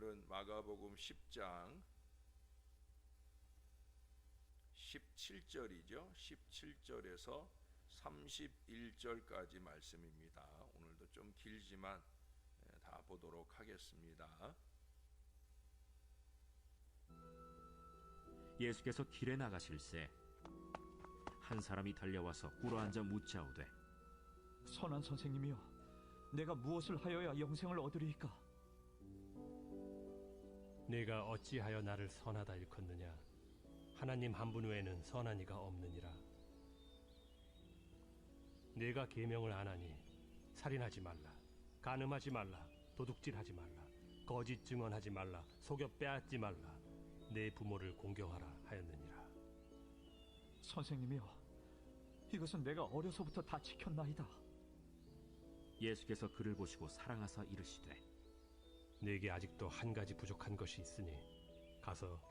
오늘은 마가복음 10장 17절이죠. 17절에서 31절까지 말씀입니다. 오늘도 좀 길지만 다 보도록 하겠습니다. 예수께서 길에 나가실새 한 사람이 달려와서 꿇어앉아 묻자오되, 선한 선생님이여, 내가 무엇을 하여야 영생을 얻으리이까? 네가 어찌하여 나를 선하다 일컫느냐? 하나님 한 분 외에는 선한 이가 없느니라. 네가 계명을 안 하니 살인하지 말라, 간음하지 말라, 도둑질하지 말라, 거짓 증언하지 말라, 속여 빼앗지 말라, 내 부모를 공경하라 하였느니라. 선생님이여, 이것은 내가 어려서부터 다 지켰나이다. 예수께서 그를 보시고 사랑하사 이르시되, 네게 아직도 한 가지 부족한 것이 있으니 가서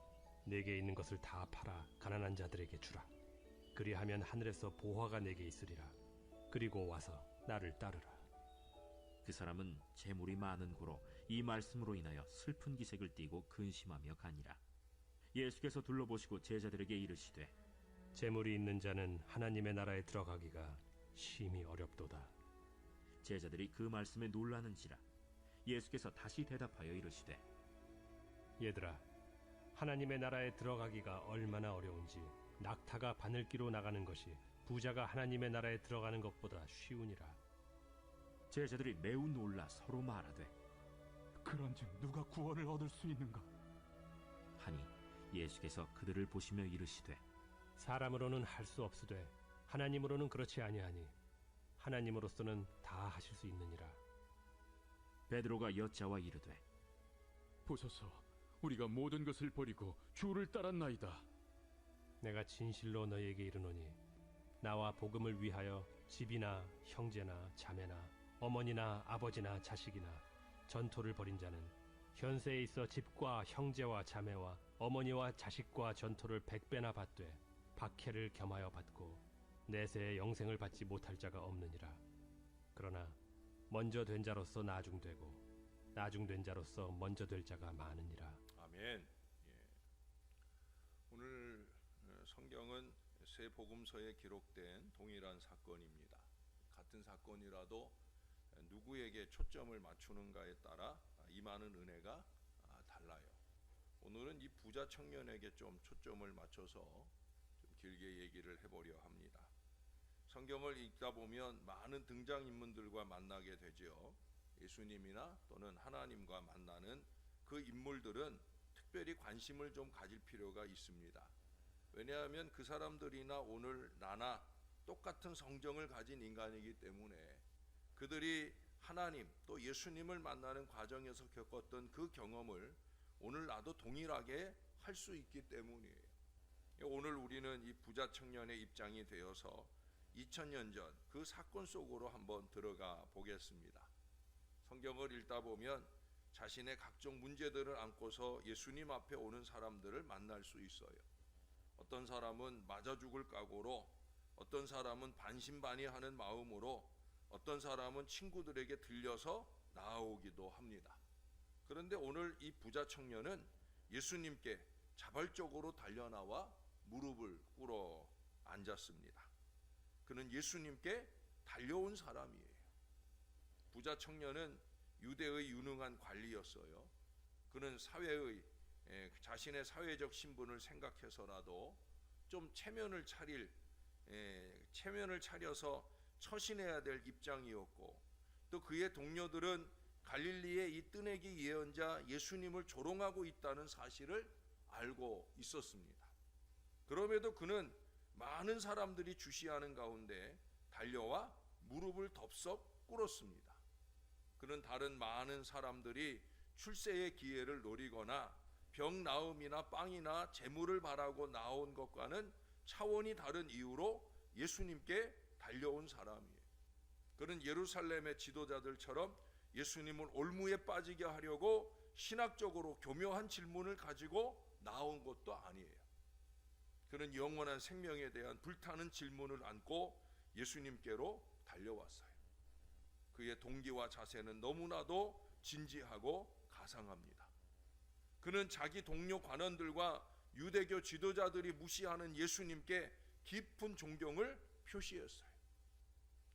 네게 있는 것을 다 팔아 가난한 자들에게 주라. 그리하면 하늘에서 보화가 네게 있으리라. 그리고 와서 나를 따르라. 그 사람은 재물이 많은 고로 이 말씀으로 인하여 슬픈 기색을 띠고 근심하며 가니라. 예수께서 둘러보시고 제자들에게 이르시되, 재물이 있는 자는 하나님의 나라에 들어가기가 심히 어렵도다. 제자들이 그 말씀에 놀라는지라. 예수께서 다시 대답하여 이르시되, 얘들아, 하나님의 나라에 들어가기가 얼마나 어려운지 낙타가 바늘기로 나가는 것이 부자가 하나님의 나라에 들어가는 것보다 쉬우니라. 제자들이 매우 놀라 서로 말하되, 그런즉 누가 구원을 얻을 수 있는가? 하니 예수께서 그들을 보시며 이르시되, 사람으로는 할 수 없으되 하나님으로는 그렇지 아니하니 하나님으로서는 다 하실 수 있느니라. 베드로가 여짜와 이르되, 보소서, 우리가 모든 것을 버리고 주를 따랐나이다. 내가 진실로 너희에게 이르노니 나와 복음을 위하여 집이나 형제나 자매나 어머니나 아버지나 자식이나 전토를 벌인 자는 현세에 있어 집과 형제와 자매와 어머니와 자식과 전토를 100배나 받되 박해를 겸하여 받고 내세에 영생을 받지 못할 자가 없느니라. 그러나 먼저 된 자로서 나중되고 나중된 자로서 먼저 될 자가 많으니라. 아멘. 오늘 성경은 세 복음서에 기록된 동일한 사건입니다. 같은 사건이라도 누구에게 초점을 맞추는가에 따라 임하는 은혜가 달라요. 오늘은 이 부자 청년에게 좀 초점을 맞춰서 좀 길게 얘기를 해보려 합니다. 성경을 읽다 보면 많은 등장인물들과 만나게 되죠. 예수님이나 또는 하나님과 만나는 그 인물들은 특별히 관심을 좀 가질 필요가 있습니다. 왜냐하면 그 사람들이나 오늘 나나 똑같은 성정을 가진 인간이기 때문에 그들이 하나님 또 예수님을 만나는 과정에서 겪었던 그 경험을 오늘 나도 동일하게 할 수 있기 때문이에요. 오늘 우리는 이 부자 청년의 입장이 되어서 2000년 전 그 사건 속으로 한번 들어가 보겠습니다. 성경을 읽다 보면 자신의 각종 문제들을 안고서 예수님 앞에 오는 사람들을 만날 수 있어요. 어떤 사람은 맞아 죽을 각오로, 어떤 사람은 반신반의하는 마음으로, 어떤 사람은 친구들에게 들려서 나아오기도 합니다. 그런데 오늘 이 부자 청년은 예수님께 자발적으로 달려나와 무릎을 꿇어 앉았습니다. 그는 예수님께 달려온 사람이에요. 부자 청년은 유대의 유능한 관리였어요. 그는 사회의 자신의 사회적 신분을 생각해서라도 좀 체면을 차려서 처신해야 될 입장이었고, 또 그의 동료들은 갈릴리의 이 뜨내기 예언자 예수님을 조롱하고 있다는 사실을 알고 있었습니다. 그럼에도 그는 많은 사람들이 주시하는 가운데 달려와 무릎을 덥석 꿇었습니다. 그는 다른 많은 사람들이 출세의 기회를 노리거나 병 나음이나 빵이나 재물을 바라고 나온 것과는 차원이 다른 이유로 예수님께 달려온 사람이에요. 그는 예루살렘의 지도자들처럼 예수님을 올무에 빠지게 하려고 신학적으로 교묘한 질문을 가지고 나온 것도 아니에요. 그는 영원한 생명에 대한 불타는 질문을 안고 예수님께로 달려왔어요. 그의 동기와 자세는 너무나도 진지하고 가상합니다. 그는 자기 동료 관원들과 유대교 지도자들이 무시하는 예수님께 깊은 존경을 표시했어요.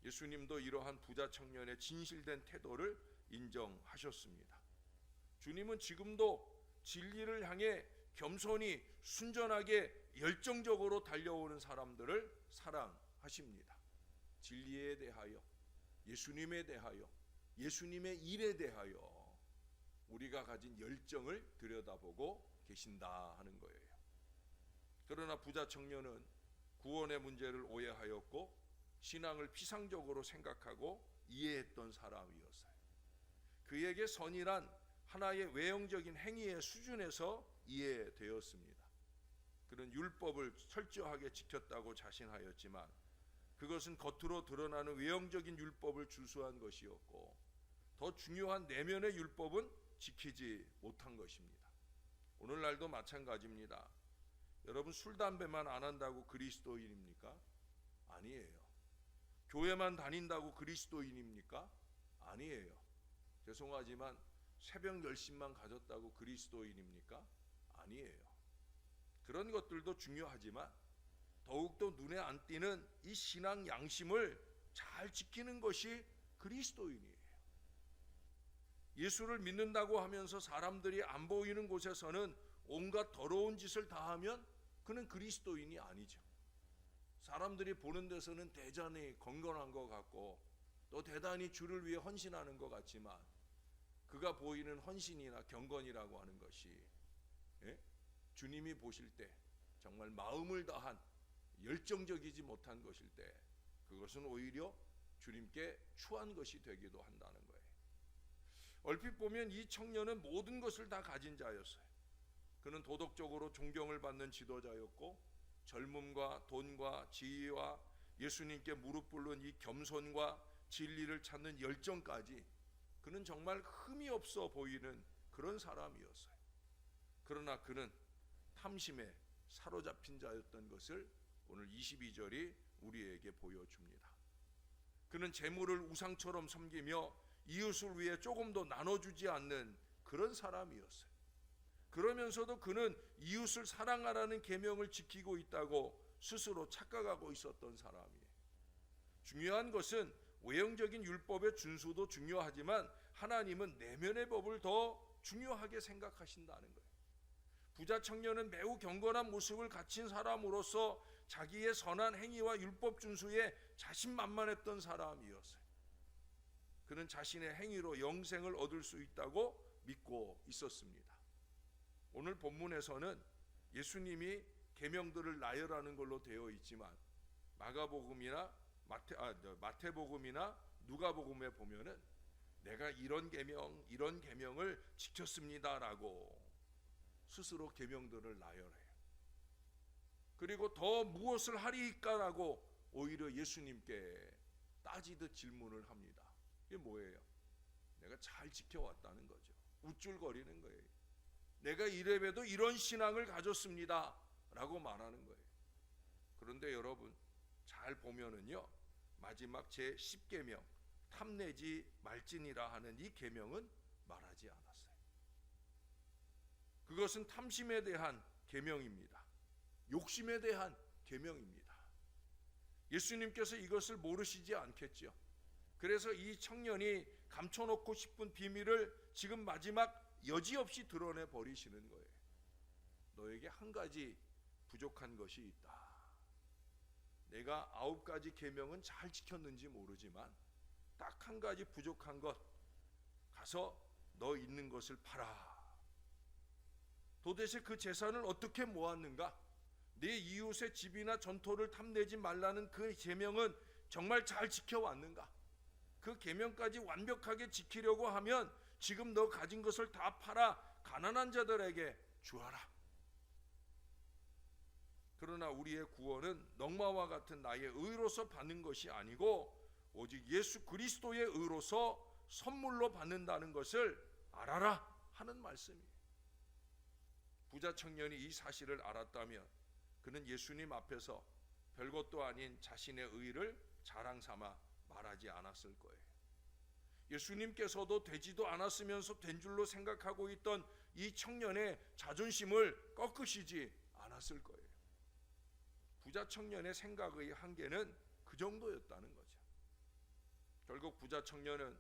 예수님도 이러한 부자 청년의 진실된 태도를 인정하셨습니다. 주님은 지금도 진리를 향해 겸손히 순전하게 열정적으로 달려오는 사람들을 사랑하십니다. 진리에 대하여, 예수님에 대하여, 예수님의 일에 대하여 우리가 가진 열정을 들여다보고 계신다 하는 거예요. 그러나 부자 청년은 구원의 문제를 오해하였고 신앙을 피상적으로 생각하고 이해했던 사람이었어요. 그에게 선이란 하나의 외형적인 행위의 수준에서 이해되었습니다. 그는 율법을 철저하게 지켰다고 자신하였지만 그것은 겉으로 드러나는 외형적인 율법을 준수한 것이었고 더 중요한 내면의 율법은 지키지 못한 것입니다. 오늘날도 마찬가지입니다. 여러분, 술, 담배만 안 한다고 그리스도인입니까? 아니에요. 교회만 다닌다고 그리스도인입니까? 아니에요. 죄송하지만 새벽 10시만 가졌다고 그리스도인입니까? 아니에요. 그런 것들도 중요하지만 더욱더 눈에 안 띄는 이 신앙 양심을 잘 지키는 것이 그리스도인이에요. 예수를 믿는다고 하면서 사람들이 안 보이는 곳에서는 온갖 더러운 짓을 다 하면 그는 그리스도인이 아니죠. 사람들이 보는 데서는 대단히 건강한 것 같고 또 대단히 주를 위해 헌신하는 것 같지만 그가 보이는 헌신이나 경건이라고 하는 것이 주님이 보실 때 정말 마음을 다한 열정적이지 못한 것일 때 그것은 오히려 주님께 추한 것이 되기도 한다는 거예요. 얼핏 보면 이 청년은 모든 것을 다 가진 자였어요. 그는 도덕적으로 존경을 받는 지도자였고 젊음과 돈과 지위와 예수님께 무릎 꿇는 이 겸손과 진리를 찾는 열정까지 그는 정말 흠이 없어 보이는 그런 사람이었어요. 그러나 그는 탐심에 사로잡힌 자였던 것을 오늘 22절이 우리에게 보여줍니다. 그는 재물을 우상처럼 섬기며 이웃을 위해 조금 더 나눠주지 않는 그런 사람이었어요. 그러면서도 그는 이웃을 사랑하라는 계명을 지키고 있다고 스스로 착각하고 있었던 사람이에요. 중요한 것은 외형적인 율법의 준수도 중요하지만 하나님은 내면의 법을 더 중요하게 생각하신다는 거예요. 부자 청년은 매우 경건한 모습을 갖춘 사람으로서 자기의 선한 행위와 율법 준수에 자신만만했던 사람이었어요. 그는 자신의 행위로 영생을 얻을 수 있다고 믿고 있었습니다. 오늘 본문에서는 예수님이 계명들을 나열하는 걸로 되어 있지만 마가복음이나 마태복음이나 누가복음에 보면은 내가 이런 계명을 지켰습니다라고 스스로 계명들을 나열해요. 그리고 더 무엇을 하리까라고 오히려 예수님께 따지듯 질문을 합니다. 이게 뭐예요? 내가 잘 지켜왔다는 거죠. 우쭐거리는 거예요. 내가 이래봬도 이런 신앙을 가졌습니다 라고 말하는 거예요. 그런데 여러분 잘 보면은요, 마지막 제10계명 탐내지 말지니라 하는 이 계명은 말하지 않았어요. 그것은 탐심에 대한 계명입니다. 욕심에 대한 계명입니다. 예수님께서 이것을 모르시지 않겠죠. 그래서 이 청년이 감춰놓고 싶은 비밀을 지금 마지막 여지없이 드러내 버리시는 거예요. 너에게 한 가지 부족한 것이 있다. 내가 9가지 계명은 잘 지켰는지 모르지만 딱 한 가지 부족한 것, 가서 너 있는 것을 팔아. 도대체 그 재산을 어떻게 모았는가? 네 이웃의 집이나 전토를 탐내지 말라는 그 계명은 정말 잘 지켜왔는가? 그 계명까지 완벽하게 지키려고 하면 지금 너 가진 것을 다 팔아 가난한 자들에게 주어라. 그러나 우리의 구원은 넉마와 같은 나의 의로서 받는 것이 아니고 오직 예수 그리스도의 의로서 선물로 받는다는 것을 알아라 하는 말씀이에요. 부자 청년이 이 사실을 알았다면 그는 예수님 앞에서 별것도 아닌 자신의 의를 자랑 삼아 말하지 않았을 거예요. 예수님께서도 되지도 않았으면서 된 줄로 생각하고 있던 이 청년의 자존심을 꺾으시지 않았을 거예요. 부자 청년의 생각의 한계는 그 정도였다는 거죠. 결국 부자 청년은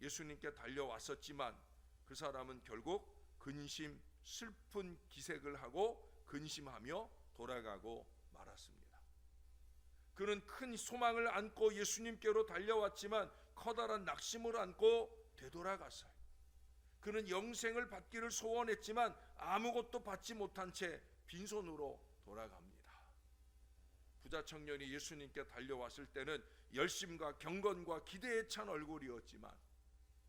예수님께 달려왔었지만 그 사람은 결국 근심, 슬픈 기색을 하고 근심하며 돌아가고 말았습니다. 그는 큰 소망을 안고 예수님께로 달려왔지만 커다란 낙심을 안고 되돌아갔어요. 그는 영생을 받기를 소원했지만 아무것도 받지 못한 채 빈손으로 돌아갑니다. 부자 청년이 예수님께 달려왔을 때는 열심과 경건과 기대에 찬 얼굴이었지만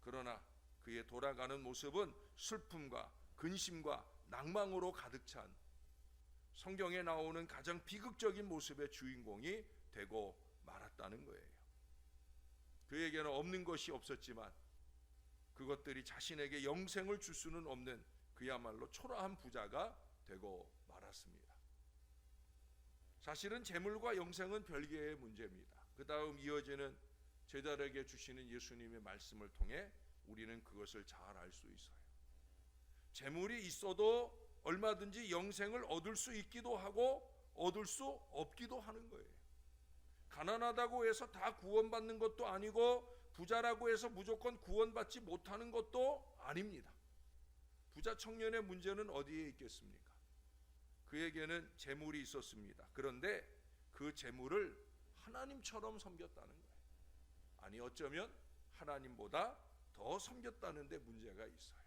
그러나 그의 돌아가는 모습은 슬픔과 근심과 낭망으로 가득 찬 성경에 나오는 가장 비극적인 모습의 주인공이 되고 말았다는 거예요. 그에게는 없는 것이 없었지만 그것들이 자신에게 영생을 줄 수는 없는 그야말로 초라한 부자가 되고 말았습니다. 사실은 재물과 영생은 별개의 문제입니다. 그 다음 이어지는 제자들에게 주시는 예수님의 말씀을 통해 우리는 그것을 잘 알 수 있어요. 재물이 있어도 얼마든지 영생을 얻을 수 있기도 하고 얻을 수 없기도 하는 거예요. 가난하다고 해서 다 구원받는 것도 아니고 부자라고 해서 무조건 구원받지 못하는 것도 아닙니다. 부자 청년의 문제는 어디에 있겠습니까? 그에게는 재물이 있었습니다. 그런데 그 재물을 하나님처럼 섬겼다는 거예요. 아니 어쩌면 하나님보다 더 섬겼다는 데 문제가 있어요.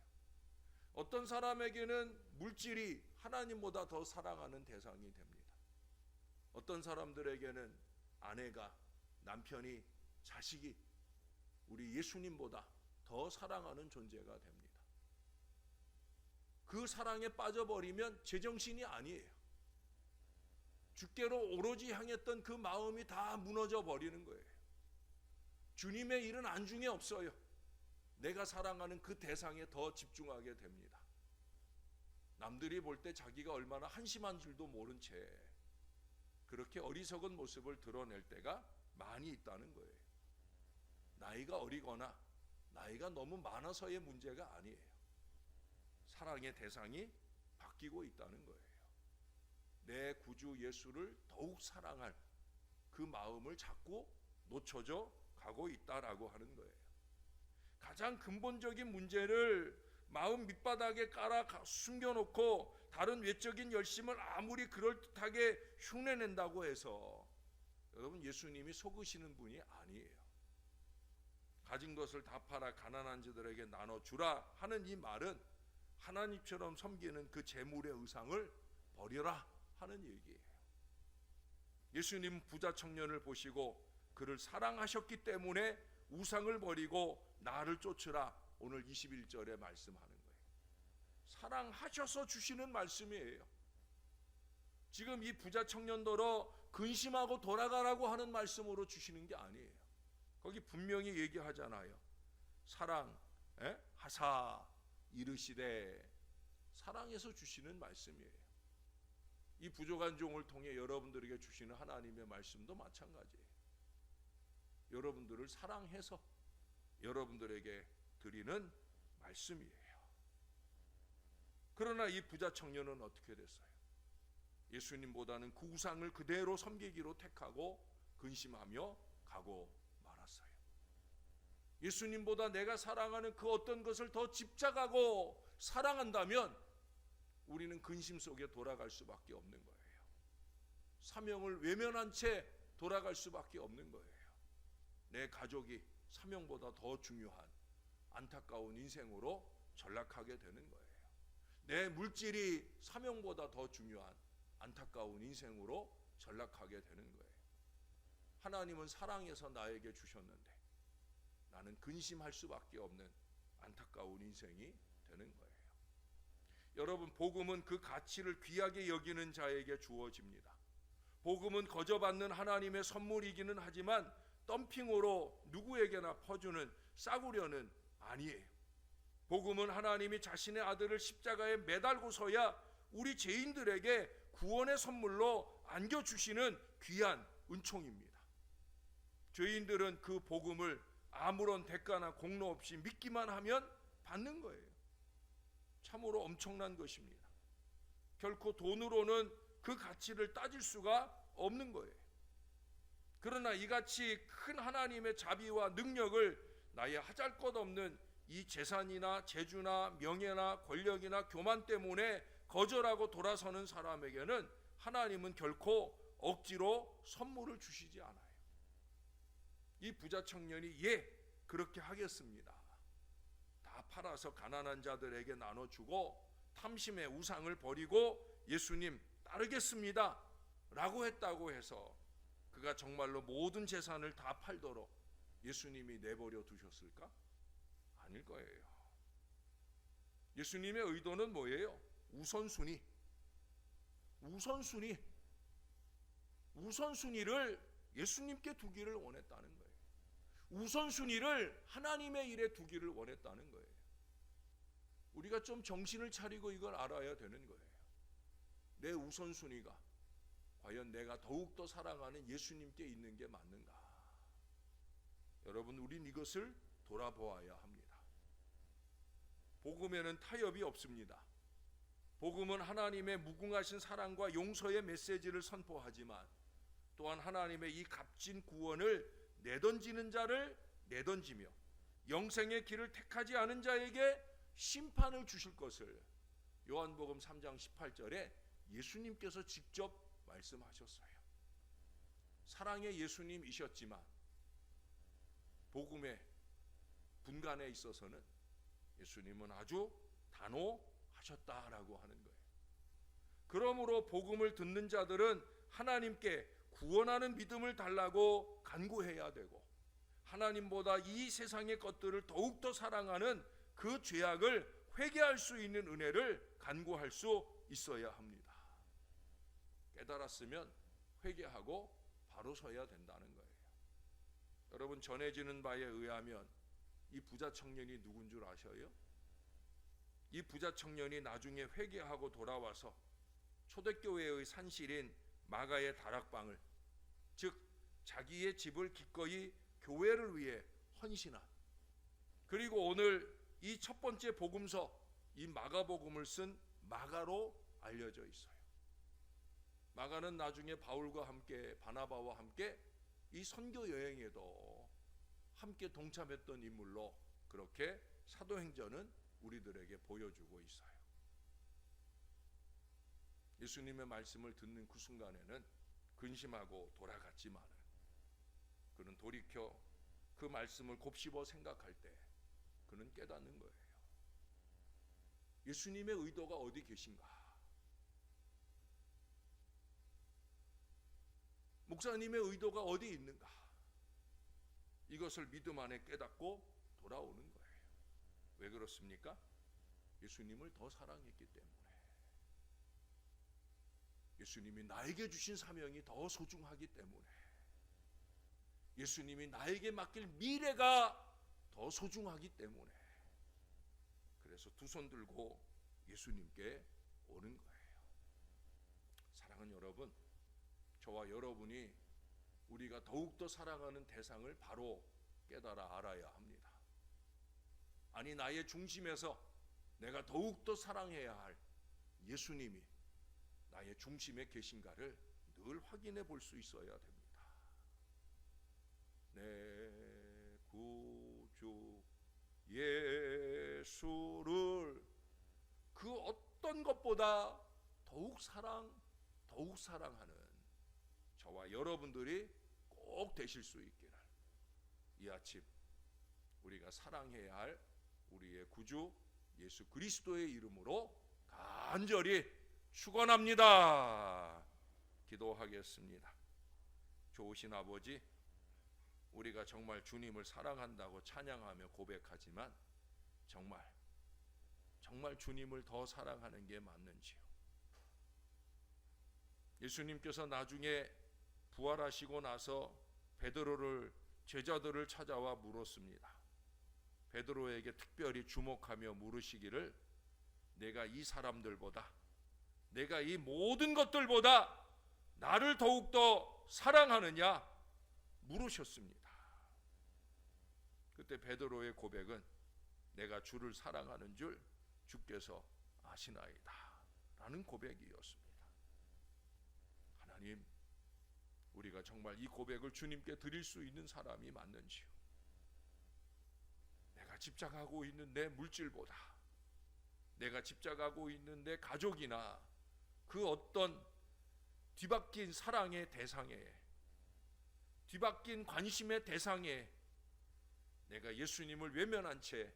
어떤 사람에게는 물질이 하나님보다 더 사랑하는 대상이 됩니다. 어떤 사람들에게는 아내가, 남편이, 자식이 우리 예수님보다 더 사랑하는 존재가 됩니다. 그 사랑에 빠져버리면 제정신이 아니에요. 주께로 오로지 향했던 그 마음이 다 무너져 버리는 거예요. 주님의 일은 안중에 없어요. 내가 사랑하는 그 대상에 더 집중하게 됩니다. 남들이 볼 때 자기가 얼마나 한심한 줄도 모른 채 그렇게 어리석은 모습을 드러낼 때가 많이 있다는 거예요. 나이가 어리거나 나이가 너무 많아서의 문제가 아니에요. 사랑의 대상이 바뀌고 있다는 거예요. 내 구주 예수를 더욱 사랑할 그 마음을 자꾸 놓쳐져 가고 있다라고 하는 거예요. 가장 근본적인 문제를 마음 밑바닥에 깔아 숨겨놓고 다른 외적인 열심을 아무리 그럴듯하게 흉내낸다고 해서 여러분 예수님이 속으시는 분이 아니에요. 가진 것을 다 팔아 가난한 자들에게 나눠주라 하는 이 말은 하나님처럼 섬기는 그 재물의 의상을 버려라 하는 얘기예요. 예수님 부자 청년을 보시고 그를 사랑하셨기 때문에 우상을 버리고 나를 쫓으라 오늘 21절에 말씀하는 거예요. 사랑하셔서 주시는 말씀이에요. 지금 이 부자 청년더러 근심하고 돌아가라고 하는 말씀으로 주시는 게 아니에요. 거기 분명히 얘기하잖아요. 사랑하사 이르시되 사랑해서 주시는 말씀이에요. 이 부족한 종을 통해 여러분들에게 주시는 하나님의 말씀도 마찬가지예요. 여러분들을 사랑해서 여러분들에게 드리는 말씀이에요. 그러나 이 부자 청년은 어떻게 됐어요? 예수님보다는 그 우상을 그대로 섬기기로 택하고 근심하며 가고 말았어요. 예수님보다 내가 사랑하는 그 어떤 것을 더 집착하고 사랑한다면 우리는 근심 속에 돌아갈 수밖에 없는 거예요. 사명을 외면한 채 돌아갈 수밖에 없는 거예요. 내 가족이 사명보다 더 중요한 안타까운 인생으로 전락하게 되는 거예요. 내 물질이 사명보다 더 중요한 안타까운 인생으로 전락하게 되는 거예요. 하나님은 사랑해서 나에게 주셨는데 나는 근심할 수밖에 없는 안타까운 인생이 되는 거예요. 여러분, 복음은 그 가치를 귀하게 여기는 자에게 주어집니다. 복음은 거저받는 하나님의 선물이기는 하지만 덤핑으로 누구에게나 퍼주는 싸구려는 아니에요. 복음은 하나님이 자신의 아들을 십자가에 매달고서야 우리 죄인들에게 구원의 선물로 안겨주시는 귀한 은총입니다. 죄인들은 그 복음을 아무런 대가나 공로 없이 믿기만 하면 받는 거예요. 참으로 엄청난 것입니다. 결코 돈으로는 그 가치를 따질 수가 없는 거예요. 그러나 이같이 큰 하나님의 자비와 능력을 나의 하잘것없는 이 재산이나 재주나 명예나 권력이나 교만 때문에 거절하고 돌아서는 사람에게는 하나님은 결코 억지로 선물을 주시지 않아요. 이 부자 청년이 그렇게 하겠습니다. 다 팔아서 가난한 자들에게 나눠주고 탐심의 우상을 버리고 예수님 따르겠습니다 라고 했다고 해서 그가 정말로 모든 재산을 다 팔도록 예수님이 내버려 두셨을까? 아닐 거예요. 예수님의 의도는 뭐예요? 우선순위를 예수님께 두기를 원했다는 거예요. 우선순위를 하나님의 일에 두기를 원했다는 거예요. 우리가 좀 정신을 차리고 이걸 알아야 되는 거예요. 내 우선순위가 과연 내가 더욱더 사랑하는 예수님께 있는 게 맞는가? 여러분, 우린 이것을 돌아보아야 합니다. 복음에는 타협이 없습니다. 복음은 하나님의 무궁하신 사랑과 용서의 메시지를 선포하지만 또한 하나님의 이 값진 구원을 내던지는 자를 내던지며 영생의 길을 택하지 않은 자에게 심판을 주실 것을 요한복음 3장 18절에 예수님께서 직접 말씀하셨어요. 사랑의 예수님이셨지만 복음의 분간에 있어서는 예수님은 아주 단호하셨다라고 하는 거예요. 그러므로 복음을 듣는 자들은 하나님께 구원하는 믿음을 달라고 간구해야 되고 하나님보다 이 세상의 것들을 더욱더 사랑하는 그 죄악을 회개할 수 있는 은혜를 간구할 수 있어야 합니다. 깨달았으면 회개하고 바로 서야 된다는 거예요. 여러분, 전해지는 바에 의하면 이 부자 청년이 누군 줄 아셔요? 이 부자 청년이 나중에 회개하고 돌아와서 초대교회의 산실인 마가의 다락방을, 즉 자기의 집을 기꺼이 교회를 위해 헌신한, 그리고 오늘 이 첫 번째 복음서 이 마가복음을 쓴 마가로 알려져 있어요. 마가는 나중에 바울과 함께 바나바와 함께 이 선교 여행에도 함께 동참했던 인물로 그렇게 사도행전은 우리들에게 보여주고 있어요. 예수님의 말씀을 듣는 그 순간에는 근심하고 돌아갔지만 그는 돌이켜 그 말씀을 곱씹어 생각할 때 그는 깨닫는 거예요. 예수님의 의도가 어디 계신가? 목사님의 의도가 어디 있는가? 이것을 믿음 안에 깨닫고 돌아오는 거예요. 왜 그렇습니까? 예수님을 더 사랑했기 때문에. 예수님이 나에게 주신 사명이 더 소중하기 때문에. 예수님이 나에게 맡길 미래가 더 소중하기 때문에. 그래서 두 손 들고 예수님께 오는 거예요. 사랑하는 여러분, 저와 여러분이 우리가 더욱더 사랑하는 대상을 바로 깨달아 알아야 합니다. 아니, 나의 중심에서 내가 더욱더 사랑해야 할 예수님이 나의 중심에 계신가를 늘 확인해 볼 수 있어야 됩니다. 내 구주 예수를 그 어떤 것보다 더욱 사랑하는 저와 여러분들이 꼭 되실 수 있기를 이 아침 우리가 사랑해야 할 우리의 구주 예수 그리스도의 이름으로 간절히 축원합니다. 기도하겠습니다. 좋으신 아버지, 우리가 정말 주님을 사랑한다고 찬양하며 고백하지만 정말 주님을 더 사랑하는 게 맞는지요? 예수님께서 나중에 부활하시고 나서 베드로를 제자들을 찾아와 물었습니다. 베드로에게 특별히 주목하며 물으시기를 내가 이 사람들보다, 내가 이 모든 것들보다 나를 더욱더 사랑하느냐 물으셨습니다. 그때 베드로의 고백은 내가 주를 사랑하는 줄 주께서 아시나이다 라는 고백이었습니다. 하나님, 우리가 정말 이 고백을 주님께 드릴 수 있는 사람이 맞는지요? 내가 집착하고 있는 내 물질보다, 내가 집착하고 있는 내 가족이나 그 어떤 뒤바뀐 사랑의 대상에, 뒤바뀐 관심의 대상에 내가 예수님을 외면한 채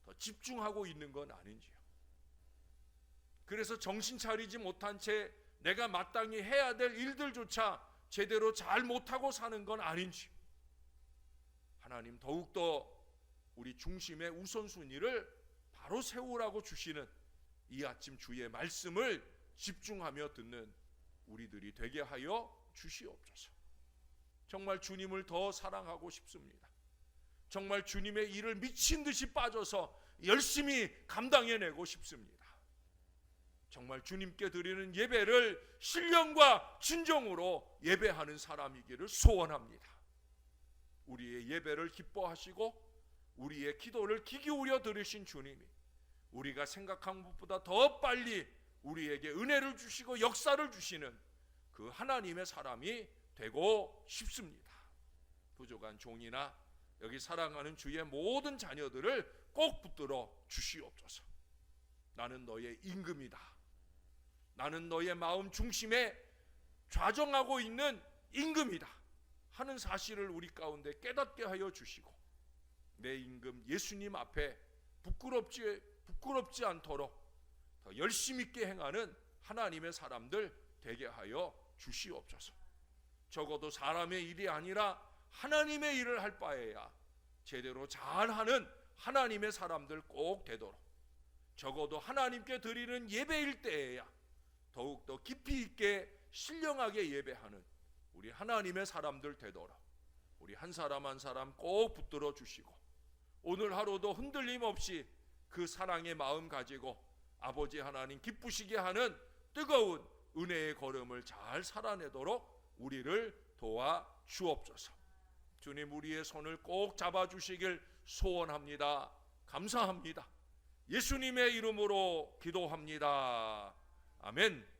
더 집중하고 있는 건 아닌지요? 그래서 정신 차리지 못한 채 내가 마땅히 해야 될 일들조차 제대로 잘 못하고 사는 건 아닌지요? 하나님, 더욱더 우리 중심의 우선순위를 바로 세우라고 주시는 이 아침 주의 말씀을 집중하며 듣는 우리들이 되게 하여 주시옵소서. 정말 주님을 더 사랑하고 싶습니다. 정말 주님의 일을 미친 듯이 빠져서 열심히 감당해내고 싶습니다. 정말 주님께 드리는 예배를 신령과 진정으로 예배하는 사람이기를 소원합니다. 우리의 예배를 기뻐하시고 우리의 기도를 귀 기울여 들으신 주님이 우리가 생각한 것보다 더 빨리 우리에게 은혜를 주시고 역사를 주시는 그 하나님의 사람이 되고 싶습니다. 부족한 종이나 여기 사랑하는 주의 모든 자녀들을 꼭 붙들어 주시옵소서. 나는 너의 임금이다. 나는 너의 마음 중심에 좌정하고 있는 임금이다 하는 사실을 우리 가운데 깨닫게 하여 주시고, 내 임금 예수님 앞에 부끄럽지 않도록 더 열심 있게 행하는 하나님의 사람들 되게 하여 주시옵소서. 적어도 사람의 일이 아니라 하나님의 일을 할 바에야 제대로 잘하는 하나님의 사람들 꼭 되도록, 적어도 하나님께 드리는 예배일 때에야 더욱더 깊이 있게 신령하게 예배하는 우리 하나님의 사람들 되도록 우리 한 사람 한 사람 꼭 붙들어 주시고, 오늘 하루도 흔들림 없이 그 사랑의 마음 가지고 아버지 하나님 기쁘시게 하는 뜨거운 은혜의 걸음을 잘 살아내도록 우리를 도와 주옵소서. 주님, 우리의 손을 꼭 잡아주시길 소원합니다. 감사합니다. 예수님의 이름으로 기도합니다. 아멘.